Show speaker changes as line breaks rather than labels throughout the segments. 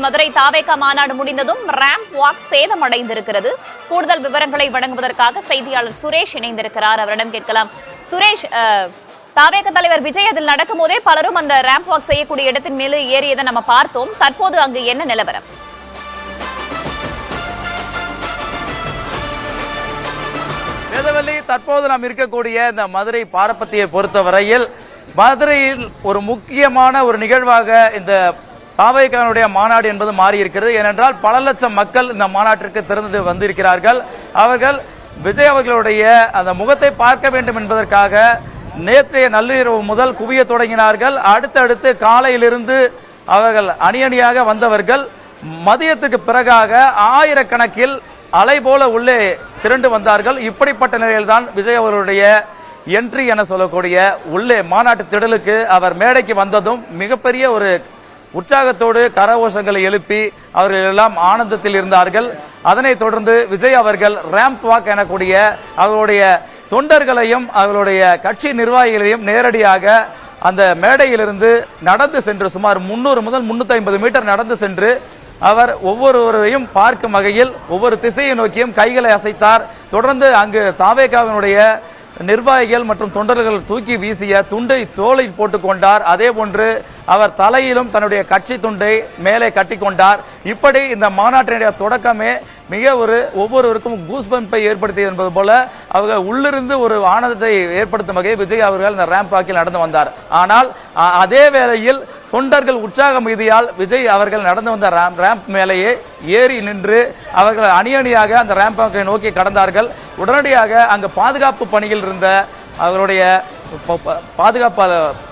மதுரை தாவேகா மாநாடு முடிந்ததும் ramp walk சேதமடைந்திருக்கிறது. கூடுதல் விவரங்களை வழங்குவதற்காக செய்தியாளர் சுரேஷ் இணைந்திருக்கிறார். அவரிடம் கேட்கலாம். சுரேஷ், தாவேக தலைவர் விஜய் அதில் நடக்கும் போதே பலரும் அந்த ராம்ப் வாக் செய்யக்கூடிய இடத்தின் மேலே ஏறியதை நம்ம பார்த்தோம். தற்போது அங்கு என்ன நிலவரம்?
வேதவல்லி, தற்போது நாம் இருக்கக்கூடிய இந்த மதுரை பாரப்பத்தியை பொறுத்தவரையில் மதுரையில் ஒரு முக்கியமான ஒரு நிகழ்வாக இந்த தாவேகாவுடைய மாநாடு என்பது மாறி இருக்கிறது. ஏனென்றால் பல லட்சம் மக்கள் இந்த மாநாட்டிற்கு திறந்து வந்திருக்கிறார்கள். அவர்கள் விஜய் அவர்களுடைய அந்த முகத்தை பார்க்க வேண்டும் என்பதற்காக நேற்றைய நள்ளிரவு முதல் குவிய தொடங்கினார்கள். அடுத்தடுத்து காலையிலிருந்து அவர்கள் அணியணியாக வந்தவர்கள் மதியத்துக்கு பிறகாக ஆயிரக்கணக்கில் அலை போல உள்ளே திரண்டு வந்தார்கள். இப்படிப்பட்ட நிலையில்தான் விஜய் அவர்களுடைய என்ட்ரி என சொல்லக்கூடிய உள்ளே மாநாட்டு திடலுக்கு அவர் மேடைக்கு வந்ததும் மிகப்பெரிய ஒரு உற்சாகத்தோடு கரகோஷங்களை எழுப்பி அவர்கள் எல்லாம் ஆனந்தத்தில் இருந்தார்கள். அதனைத் தொடர்ந்து விஜய் அவர்கள் ராம்ப் வாக் எனக்கூடிய அவர்களுடைய தொண்டர்களையும் அவர்களுடைய கட்சி நிர்வாகிகளையும் நேரடியாக அந்த மேடையிலிருந்து நடந்து சென்று சுமார் 300 முதல் 350 மீட்டர் நடந்து சென்று அவர் ஒவ்வொருவரையும் பார்க்கும் வகையில் ஒவ்வொரு திசையை நோக்கியும் கைகளை அசைத்தார். தொடர்ந்து அங்கு தாவேகாவினுடைய நிர்வாகிகள் மற்றும் தொண்டர்கள் தூக்கி வீசிய துண்டை தோளில் போட்டுக் கொண்டார். அதே போன்று அவர் தலையிலும் தன்னுடைய கட்சி துண்டை மேலே கட்டிக்கொண்டார். இப்படி இந்த மாநாட்டினுடைய தொடக்கமே மிக ஒவ்வொருவருக்கும் கூஸ்பம்பை ஏற்படுத்தியது என்பது போல அவர்கள் உள்ளிருந்து ஒரு ஆனந்தத்தை ஏற்படுத்தும் வகையில் விஜய் அவர்கள் இந்த ராம்ப் வாக்கில் நடந்து வந்தார். ஆனால் அதே வேளையில் தொண்டர்கள் உற்சாக மிகுதியால் விஜய் அவர்கள் நடந்து வந்த ராம்ப் மேலேயே ஏறி நின்று அவர்கள் அணியணியாக அந்த ராம்ப் வாக்கை நோக்கி கடந்தார்கள். உடனடியாக அங்கு பாதுகாப்பு பணியில் இருந்த அவர்களுடைய பாதுகாப்பு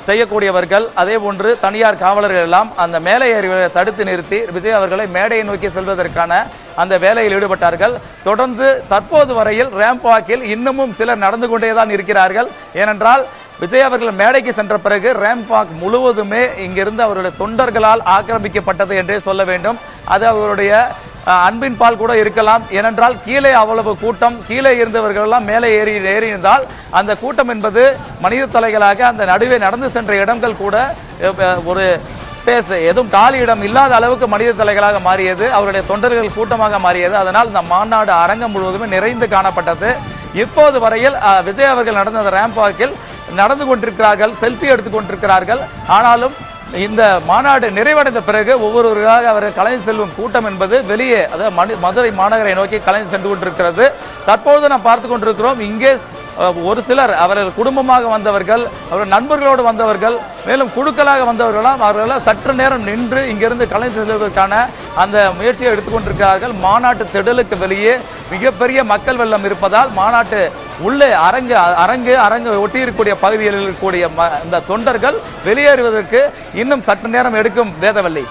செய்யக்கூடியவர்கள் அதே போன்று தனியார் காவலர்கள் எல்லாம் அந்த மேலே ஏறி தடுத்து நிறுத்தி விஜய் அவர்களை மேடையை நோக்கி செல்வதற்கான அந்த வேலையில் ஈடுபட்டார்கள். தொடர்ந்து தற்போது வரையில் ராம்ப் வாக்கில் இன்னமும் சிலர் நடந்து கொண்டேதான் இருக்கிறார்கள். ஏனென்றால் விஜய் அவர்கள் மேடைக்கு சென்ற பிறகு ராம்ப் வாக் முழுவதுமே இங்கிருந்து அவருடைய தொண்டர்களால் ஆக்கிரமிக்கப்பட்டது என்றே சொல்ல வேண்டும். அது அவருடைய அன்பின் பால் கூட இருக்கலாம். ஏனென்றால் கீழே அவ்வளவு கூட்டம், கீழே இருந்தவர்கள் எல்லாம் மேலே ஏறியிருந்தால் அந்த கூட்டம் என்பது மனித தலைகளாக அந்த நடுவே நடந்து சென்ற இடங்கள் கூட ஒரு ஸ்பேஸ் எதுவும் காலி இடம் இல்லாத அளவுக்கு மனித தலைகளாக மாறியது. அவருடைய தொண்டர்கள் கூட்டமாக மாறியது. அதனால் இந்த மாநாடு அரங்கம் முழுவதுமே நிறைந்து காணப்பட்டது. இப்போது வரையில் விஜய் அவர்கள் நடந்த ராம்ப் வாக்கில் நடந்து கொண்டிருக்கிறார்கள், செல்ஃபி எடுத்துக் கொண்டிருக்கிறார்கள். ஆனாலும் இந்த மாநாடு நிறைவடைந்த பிறகு ஒவ்வொருவராக அவர்கள் கலைந்து செல்லும் கூட்டம் என்பது வெளியே அதாவது மதுரை மாநகரை நோக்கி கலைந்து சென்று கொண்டிருக்கிறது. தற்போது நாம் பார்த்து கொண்டிருக்கிறோம். இங்கே ஒரு சிலர் அவர்கள் குடும்பமாக வந்தவர்கள், அவர்கள் நண்பர்களோடு வந்தவர்கள், மேலும் குழுக்களாக வந்தவர்களாம் அவர்கள் சற்று நேரம் நின்று இங்கிருந்து கலைந்து செல்வதற்கான அந்த முயற்சியை எடுத்துக்கொண்டிருக்கிறார்கள். மாநாட்டு திடலுக்கு வெளியே மிகப்பெரிய மக்கள் வெள்ளம் இருப்பதால் மாநாட்டு உள்ளே அரங்கு ஒட்டியிருக்கக்கூடிய பகுதிகளில் இருக்கக்கூடிய இந்த தொண்டர்கள் வெளியேறுவதற்கு இன்னும் சற்று நேரம் எடுக்கும். வேதவல்லி.